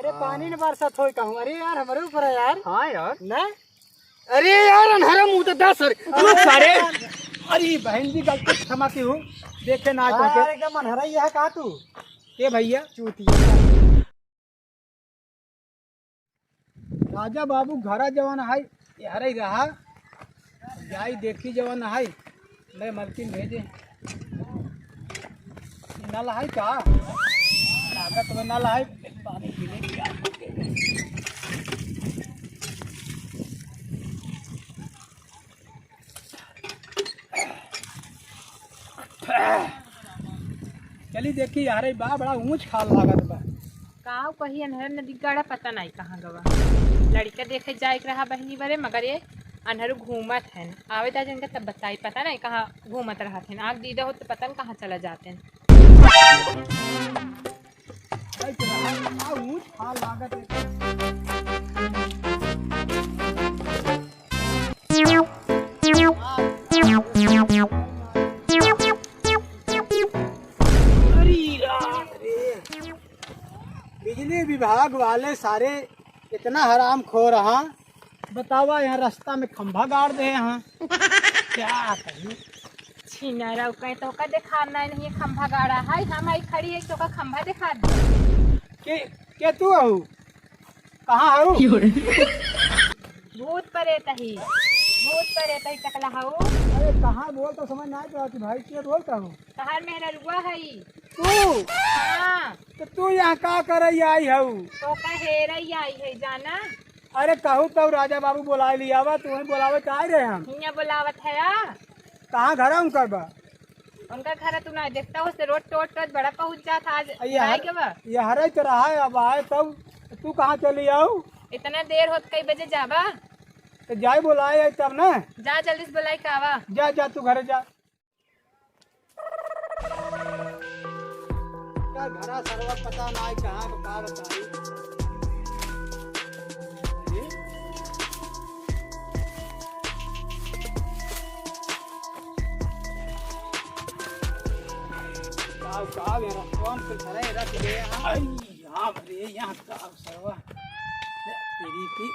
अरे पानी न बरसात हो कहूँ। अरे यार हमारे ऊपर है यार। हाँ यार ना अरे यार अनहरा मुंह तो दस सारे अरे बहन जी गलती क्षमा की हूँ देखे ना यार एकदम अनहरा ही है। कहा तू के भैया चूतिया। राजा बाबू घरा जवान है यार ही रहा जाई देखी जवान है मैं मलकिन भेजे नल है का लागत में नल है पानी पीने की चली देखी यार बा बड़ा ऊंच खाल लागत बा कहाँ कही अनहर नदी गड़ा पता नहीं कहाँ गवा लड़का देखे जाए रहा बहनी बरे मगर ये अनहर घूमत है आवे ता जन तब बताई पता नहीं कहाँ घूमत रहा थे आग दीदा हो तो पता नहीं कहाँ चला जाते हैं। ऊंच खाल लागत है बिजली विभाग वाले सारे इतना हराम खो रहा बतावा यहाँ रास्ता में खंभा गाड़ दे यहाँ क्या कहीं छीना रहा कहीं तो का दिखाना नहीं खंभा गाड़ा है हम आई खड़ी है तो का खंभा दिखा दे के तू आहू कहाँ आहू भूत परे तही टकला हाउ अरे कहाँ बोल तो समझ ना आती भाई क्या बोलता हूँ तहार मेहरा रुआ है तू हाँ तो तू यहाँ का कर आई हूँ तो का हेरा ही आई है जाना अरे कहू तब राजा बाबू बुला लिया वा तुम्हें बुलावे का रहे हम हिया बुलावत है या कहाँ घर हम कर बा उनका घर तू ना देखता हो से रोड टोट कर बड़ा पहुंच जाता आज ये हरे तो रहा है अब आए तब तू कहाँ चली आओ इतना देर होत कई बजे जाबा तो जाए बुलाए तब ना जा जल्दी से बुलाई का आवा जा जा तू घर जा घरा सरवा पता ना कहाँ का बताई कौन से सरे रख दे यहाँ भरे यहाँ का सरवा तेरी की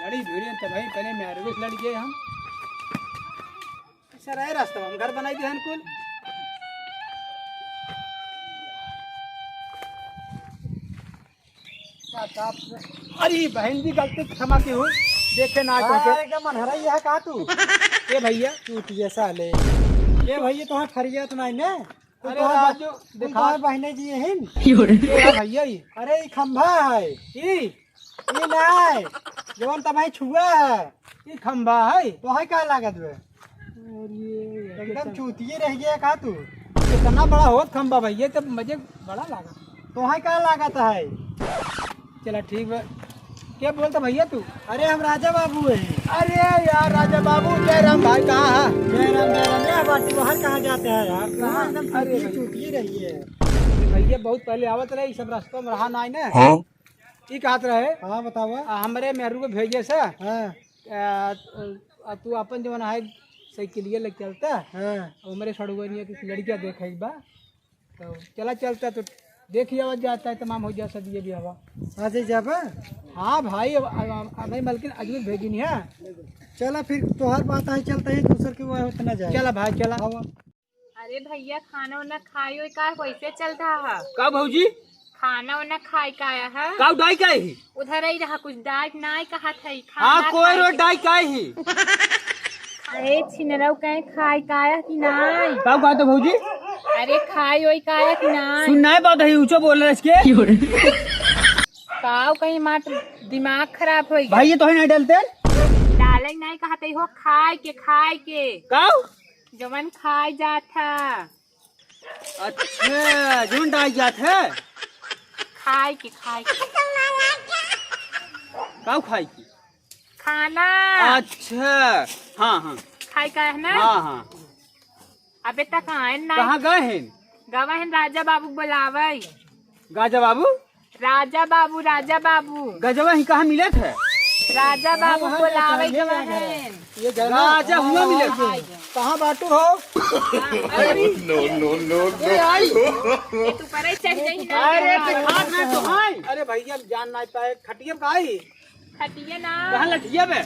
लड़ी भिड़ी तो भाई पहले मेरे को लड़ गए हम ऐसा रहे रास्ता हम घर बनाई दिए कुल अरे बहन जी गलती क्षमा की हूँ देखे ना एकदम अनहरा ही है। कहा तू ये भैया चूतिया साले ये भैया तुम्हें फरिया तो नहीं ने अरे राजू दिखा बहने जी हिन भैया ये अरे ये खंभा है ये नहीं जवन तबाही छुआ है ये खंभा है तो है क्या लागत है एकदम चूतिए रह गया। कहा तू कितना बड़ा होत खंभा भैया तब मजे बड़ा लागा तो है क्या लागत है। चला ठीक है क्या बोलता भैया तू अरे हम राजा बाबू है। अरे यार राजा बाबू जय राम भाई कहाँ है जय बाटी बाहर कहाँ जाते हैं यार कहाँ एकदम अरे चूतिए रही है भैया बहुत पहले आवत रहे सब रास्ता में रहा ना ये कहत रहे हाँ बतावा हमारे मेहरू को भेजे से हाँ तू अपन जो है साइकिलिया लेके चलता हाँ और मेरे सड़ुआ की लड़कियाँ देखे बा तो चला चलता तो देखिए आवाज जाता है तमाम हो जा सदिए भी हवा हाँ जी जाबा हाँ भाई हमें मलकिन अजमेर भेजी नहीं है चला फिर तोहर बात है चलते हैं दूसर के वहाँ उतना जाए चला भाई चला अरे भैया खाना वाना खाए का कैसे चल रहा है का भौजी खाना वाना खाए का आया है का डाई का ही उधर ही रहा कुछ डाइट नहीं कहा था हाँ कोई रो डाई का ही अरे छिनरऊ कहीं खाए का आया कि नहीं का कहते भौजी अरे खाए वही का आया कि नहीं सुनना है बात है ऊंचा बोल रहे इसके काव कहीं मार दिमाग खराब हो गया भाई ये तो है नहीं डालते डाले नहीं कहते हो खाए के काव जवन खाए जाता अच्छा जून डाई जात है खाए के काव खाई की खाना अच्छा हाँ हाँ खाए का है ना हाँ हाँ अबे तक ना कहाँ गए हैं गवाहन राजा बाबू बुलावे गाजा बाबू राजा बाबू गजवा ही कहाँ मिले थे राजा बाबू वहाँ बुलावे जाता गवा है, है। ये घर राजा हुआ मिले कहाँ बाटू हो? ये आई। ये तू परे चढ़ गई ना। अरे दिखात में तो हाय। अरे भैया जान ना पाए खटिया का आई। खटिया ना। कहाँ लठिया पे?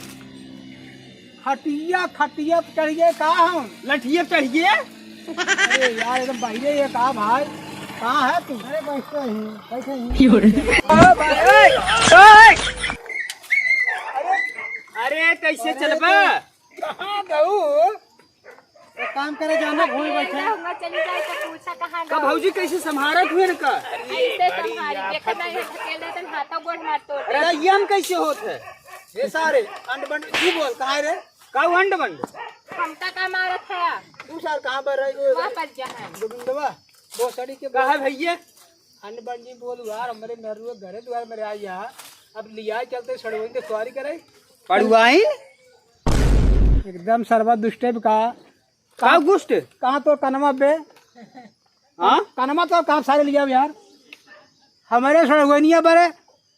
खटिया खटिया पे चढ़िए कहाँ हम? लठिया पे चढ़िए? अरे यार एकदम बाहरे ये कहाँ भाई? कहाँ है तू? अरे बैठे ही। अरे कैसे चलबा? कहाँ गऊ? तो काम करे जाना घूम बैठे। होगा चली जाए तो पूछा कहाँ का गवा। भौजी कैसे संभारत हुए न का? ऐसे संभारी देखा नहीं है अकेले तन हाथों गोड़ मार तोड़। अरे ये हम कैसे होत है? ये सारे अंड बंड तू बोल कहाँ है रे? का अंड बंड? हमका का मारत है। तू सार कहाँ पर रही? वहाँ पर जहाँ। गोविंदवा बोसड़ी के कहा भैया अंड बंड जी बोल यार हमारे मेरू घरे द्वार मेरे आ जा अब लिया चलते सड़वई के सवारी करे पड़ुआई एकदम सर्वा दुष्टे का का गुष्ट कहाँ तो कनमा पे हाँ कनमा तो कहाँ सारे लिया यार हमारे सड़वनिया पर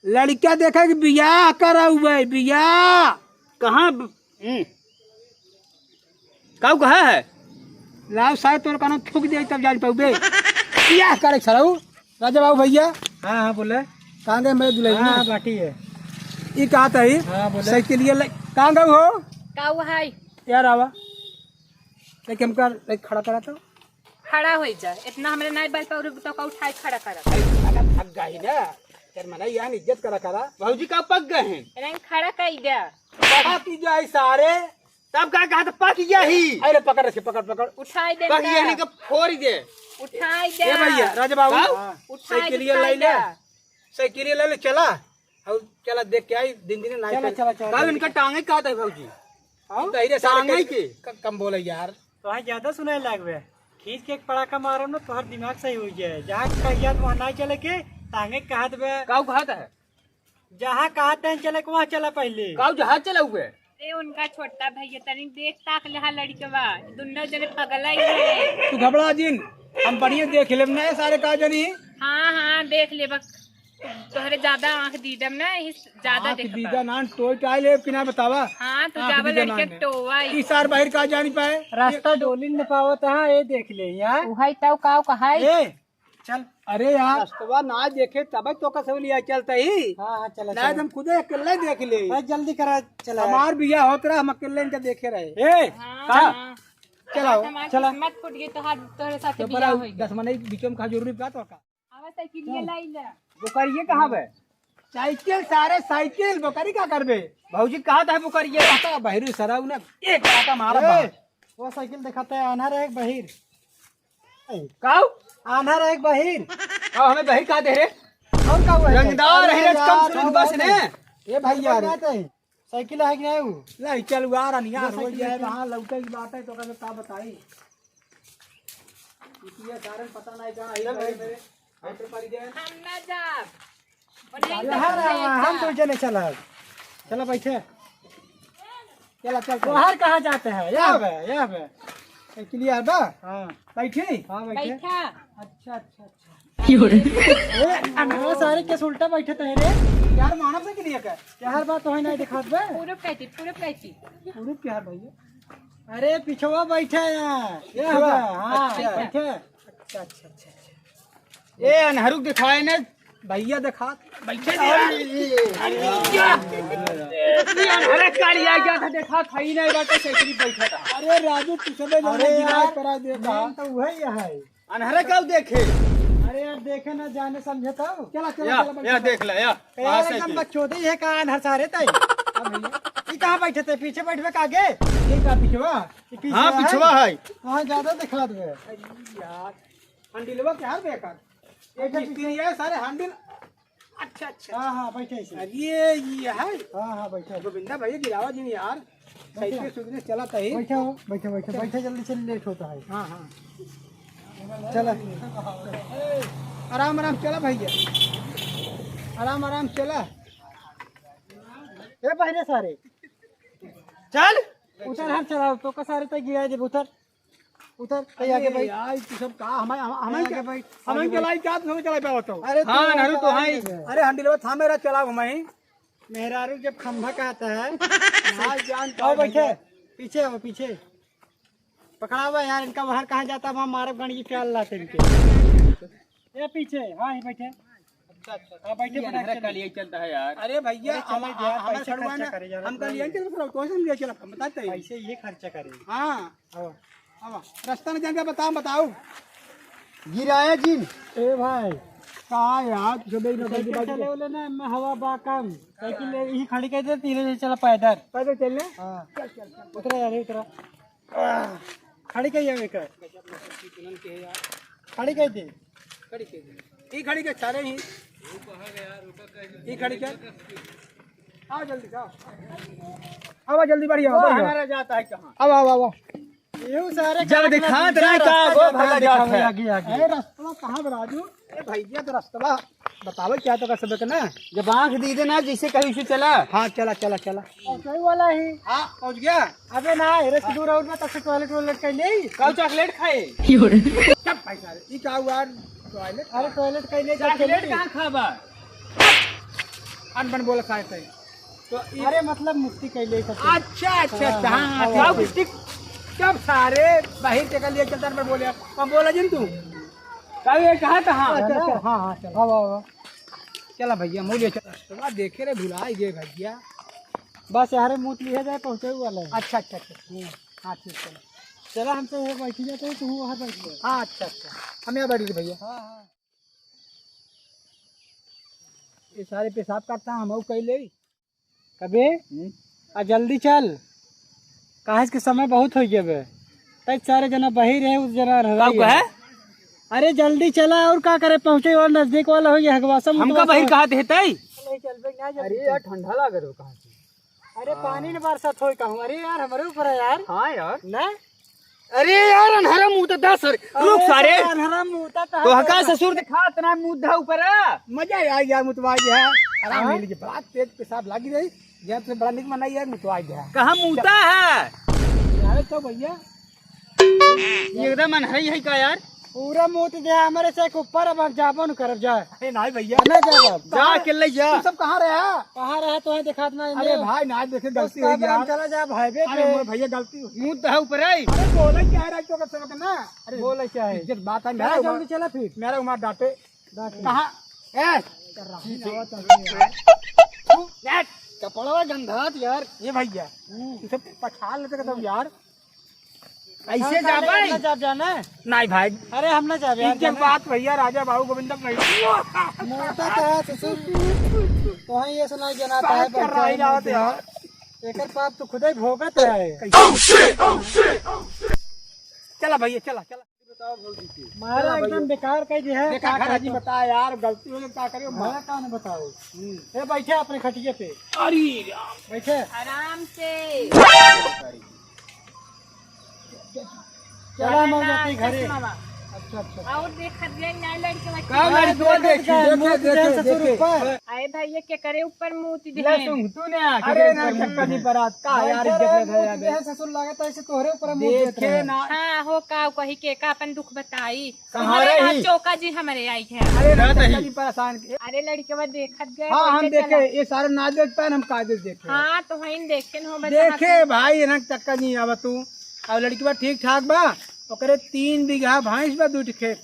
लड़का देखा कि बियाह करा हुआ है बियाह कहाँ कब कहा है लाव शायद तोर कानून थूक दे तब जान पाऊबे बियाह करे सराऊ राजा बाबू भैया हाँ हाँ बोले कहाँ गए मेरे दुल्हन हाँ बाटी है ये कहा था ही हाँ बोले साइकिल लिए कहाँ गए हो का हुआ है। यार आवा लेकिन हमका खड़ा करा तो खड़ा हो जाए इतना हमरे नहीं बल पर तो का उठाए खड़ा करा। थक गई ना तेरे मना यार इज्जत करा भाजी का पक गए हैं रंग खड़ा कर दे। पका की जाए सारे तब का कहा तो पक गया ही अरे पकड़ रखे पकड़ उठाई दे। पक गया नहीं का फोड़ दे उठाई दे। ए भैया राजा बाबू उठाई साइकिल ले ले साइकिल ले ले चला और चला देख के आई दिन दिन नहीं चला इनका टांगे का था भाजी टांगे के कम बोले यार तो ज्यादा सुनाई लागवे खींच के एक पड़ाका मारो ना तोहर दिमाग सही हो जाए जहाँ कहिया वहाँ ना चले के तांगे कहा काऊ कहा है जहाँ कहा तन चले के वहाँ चला पहले काऊ जहाज चला हुए ए उनका छोटा भैया तनी देख ताक ले लड़कवा दुन्नो जने पगला ही है। तू घबरा जिन हम बढ़िया देख ले ना सारे का जनी हाँ हाँ देख ले बक तोहरे ज्यादा आँख दीदम ना ज्यादा देख दीदा नान टोय टाई ले किना बतावा हाँ तो जावा लड़के टोवा ई सार बाहर का जानी पाए रास्ता डोली न पावत है ये देख ले यार उहाई ताऊ काऊ कहाई। ए चल अरे यार रास्ता ना देखे तब तो का सब लिया चलता ही हाँ हाँ चला ना हम खुद अकेले देख ले जल्दी करा चला हमार बिया होत रहा हम अकेले इनका देखे रहे ए हाँ, चलाओ चला मत फूट गई तो हाथ तोहरे साथ बियाह होई 10 मने बीच में का जरूरी बात का आवा साइकिल ये लाई ले बुकरिए कहाँ बे साइकिल सारे साइकिल बुकरी क्या करबे भौजी कहा था बुकरिए कहता बहिरू सराउ ने एक काटा मारा वो साइकिल दिखाता है आना रहे बहिर काऊ आना रहे बहिर काऊ हमें बहिर का दे रे और का हुआ रंगदार है कम सुन बस ने ये भैया साइकिल है कि नहीं वो ले चल यार अनिया हो जाए वहां लौटे की बात है तो का बताई ये कारण पता नहीं कहां है मेरे मेट्रो पर जाए हम ना जा हम तो चले चला चला बैठे चला चल बाहर कहाँ जाते हैं यहाँ पे साइकिल यार बा हाँ बैठी हाँ बैठे बैठा अच्छा सारे केस उल्टा बैठे थे रे यार मानव से के लिए का क्या हर बात तो है नहीं दिखात बे पूरब कहती पूरे क्या भैया अरे पिछवा बैठे हैं हाँ बैठे अच्छा ए अनहरू दिखाए ने भैया दिखा बैठे अरे कालिया गया था देखा खाई नहीं बाटे साइकिल बैठा था अरे राजू पिछले अरे यार करा देता तो वही है अनहरा कब देखे अरे यार देखे ना जाने समझे तो या देख ले या एकदम बच्चों है कहाँ हर सारे तय ये कहाँ बैठे थे पीछे बैठे के आगे ये का पिछवा हां पिछवा है वहाँ ज्यादा दिखा दे यार हंडिलवा क्या बेकार एक किस्ती है सारे हंडिल अच्छा हाँ बैठे ऐसे अरे ये है हाँ बैठे गोविंदा भैया गिरावा जी यार साइकिल सुधरे चला था ही बैठे जल्दी चल लेट होता है हाँ चला आराम चला भैया आराम चला ए पहले सारे चल उतर हर चलाओ तो का सारे तक गया जब उतर कहीं आगे भाई यार तू सब का हमें चलाई क्या तू हमें चलाई पाओ तो अरे हां नहरू तो हां अरे हंडिलवा था मेरा चलाओ हमें मेहरारू जब खंभा कहता है ना जान आओ बैठे, पीछे आओ पीछे। पकड़ा हुआ यार, इनका बाहर कहाँ जाता है, वहाँ मारब गणजी ख्याल लाते इनके। ये पीछे, हाँ ही बैठे। हाँ बैठे ये चलता है यार। अरे भैया हमारे छड़ुआ ना हम कल लिए चलो तो से लिए चलो हम बताते हैं। पैसे ये खर्चा करे। हाँ आओ अब रास्ता में जाके बताओ गिराया जी। ए भाई कहाँ यार सुबह चले बोले ना, मैं हवा बा कम साइकिल यही खड़ी कर दे, तीन चला पैदल पैदल चलने। हाँ उतरा यार उतरा, खड़ी कही है कर खड़ी कही थी, खड़ी के सारे ही खड़ी कर। आओ जल्दी आओ, अब जल्दी बढ़िया हमारा जाता है कहाँ। अब आओ यूं सारे जब दिखात रहा का वो भागा जात है। आगे आगे ए रास्ता कहाँ बराजू? ए भैया तो रास्ता बताओ क्या तो कर सकते ना। जब आँख दी दे ना जैसे कहीं से चला। हाँ चला चला चला सही वाला ही। हाँ पहुँच गया। अबे ना रस दूर और में तब से टॉयलेट वॉयलेट कर ले, कल चॉकलेट खाए सब पैसा ये क्या हुआ टॉयलेट। अरे टॉयलेट कर ले, चॉकलेट कहाँ खाबा अनबन बोल खाए थे तो। अरे मतलब मुक्ति कर ले। अच्छा अच्छा हाँ सब सारे बाहर चल लिए चलता पर बोले अब बोला जिन तू कब ये कहा था। हाँ हाँ हाँ चल आओ चला भैया मूल्य चला देखे रे भुला गए भैया। बस यार मूत लिया जाए पहुँचे वाला है। अच्छा अच्छा अच्छा हाँ ठीक चलो चला हमसे वो बैठी जाते हैं, तू वहाँ बैठ गया। हाँ अच्छा अच्छा हम यहाँ बैठ गए भैया। हाँ हाँ ये सारे पेशाब करता हम कही ले कभी आ जल्दी चल, काहे के समय बहुत हो गया बे, तब सारे जना बही रहे उस जना रह है। अरे जल्दी चला और क्या करे, पहुँचे और नजदीक वाला हो गया हगवासा हमका बहिर कहा थे अरे यार ठंडा लग रहा कहाँ से। अरे पानी ने बरसात हो कहूँ। अरे यार हमारे ऊपर है यार। हाँ यार ना अरे यार अनहरा मुंह तो दस रुक सारे अनहरा मुँह तो हका ससुर दिखा इतना मुंह धा ऊपर मजा आ यार मुतवा है आराम मिल गया बात तेज पेशाब लगी रही जब से बड़ा निक मनाई यार मुतवा गया कहाँ मुँहता है यार तो भैया एकदम अनहरा है का यार पूरा मुँह तो दिया हमारे से ऊपर, अब जाबो न करब जा। अरे नहीं भैया ना जाब जा के ले जा सब कहाँ रहा कहाँ रहा तो है दिखा ना। अरे भाई ना देखे गलती हो गया चला जा हाईवे पे। अरे भैया गलती मुंह धा ऊपर है। अरे बोले क्या है तो कर ना। अरे बोले क्या है इज्जत बात है मेरा जल्दी चला फिर मेरा उमर डांटे कहाँ कपड़ा गंधात यार ये भैया इसे पछा लेते तो यार ऐसे जा भाई ना जाब जाना नहीं भाई। अरे हम ना जाब यार बात भैया राजा बाबू गोविंदम मोटा था ससुर तो है ये सुनाई जनाता है कर रहा है जावत यार एकर पाप तो खुद ही भोगत है। चला भैया चला चला मारा एकदम बेकार कह दे है। जी बता यार गलती हो क्या करे मारा का न बताओ। ए बैठे अपने खटिए पे, अरे बैठे आराम से। चला हम जाते घरे। मामा अच्छा अच्छा और देखत गए नहीं लड़के कब बच्चे लड़की देखे ऊपर आए भैया के करे ऊपर मूती दे। तूने अरे ना चक्कर नहीं बरात का यार इज्जत ले है ससुर लागत ऐसे तोहरे ऊपर मुंह देख देखे ना। हाँ हो का कही के का अपन दुख बताई। कहाँ हमारे रही? यहाँ चौका जी हमारे आई है। अरे ना चक्कर नहीं परेशान अरे लड़के बस देखत गए। हाँ हम कैसे देखे चला? ये सारे ना देख पाए हम कागज देखे हाँ तो वहीं देखे न हो बस देखे भाई ना चक्कर नहीं आवा तू अब लड़की बा ठीक ठाक बा ओकरे 3 बीघा भैंस बा 2 खेत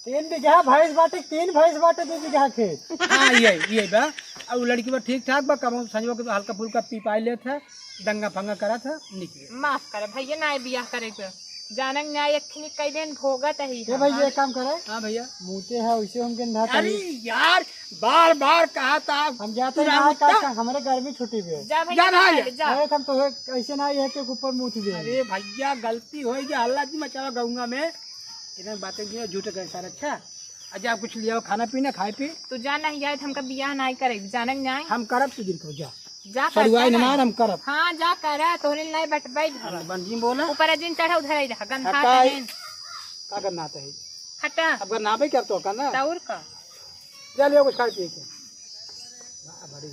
3 बीघा भैंस बाटे, 3 भैंस बाटे 2 बीघा खेत। हाँ ये बा अब लड़की बा ठीक ठाक बा कब संजो के हल्का फुल्का पी पाई ले था दंगा फंगा करा था निकले। माफ कर भैया ना बियाह करे के जानक न्याय अखनी कई दिन भोगत ही ये भैया एक काम करे, हाँ भैया मुँहते है वैसे हम के ना अरे यार बार बार कहा था हम जाते हैं ना का हमारे गर्मी छुट्टी पे जा जा ना भैया जा। अरे हम तो ऐसे ना है के ऊपर मुँह दे। अरे भैया गलती हो गई हल्ला जी मचावा गऊंगा मैं इन्हें बातें की झूठ कर सर। अच्छा अच्छा आप कुछ लिया खाना पीना खाए पी तू जा नहीं जाए हमका बियाह नहीं करे जानक न्याय हम करब तू दिन को जा जा सरुआई करता नमार हम करब हाँ जा करा तोहरे नहीं बटबाई बंजी बोला ऊपर दिन चढ़ा उधर ही रहा गंधा हटा है। कहें का करना आता है हटा अब अगर ना भी कर तो करना तौर का चलिए कुछ खा पी के बड़ी